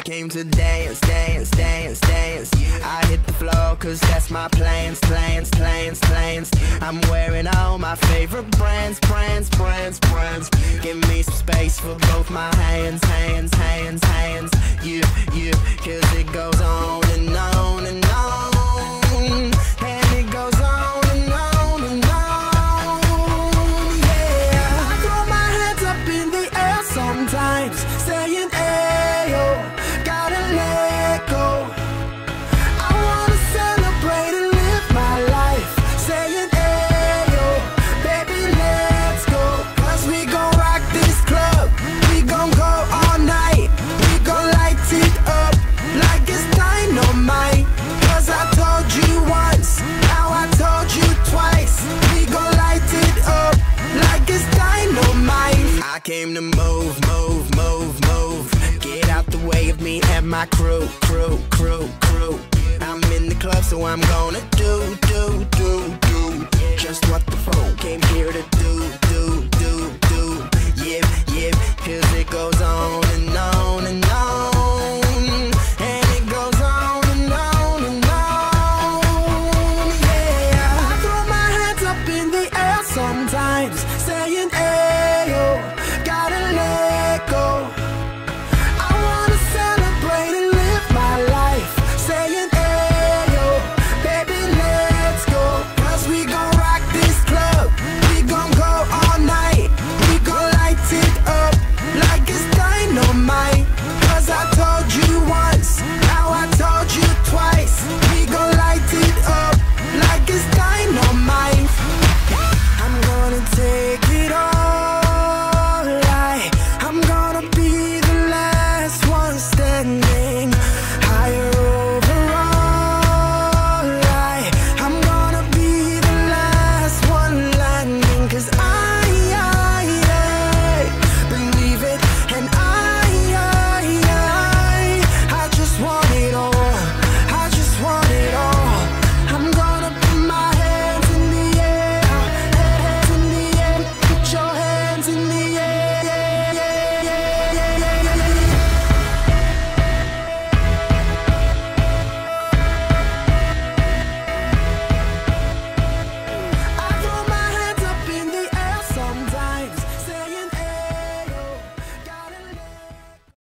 came to dance, dance, dance, dance. I hit the floor cause that's my plans, plans, plans, plans. I'm wearing all my favorite brands, brands, brands, brands. Give me some space for both my hands, hands, hands, hands. You, cause it goes on and on and on. And it goes on and on and on. Yeah, I throw my hands up in the air sometimes, saying ayo, gotta let go. I wanna celebrate and live my life, saying ayo, baby let's go. Cause we gon' rock this club, we gon' go all night. We gon' light it up like it's dynamite. Cause I told you once, now I told you twice. We gon' light it up like it's dynamite. I came to move, move, move, move. Get out the way of me and my crew, crew, crew, crew. I'm in the club, so I'm gonna do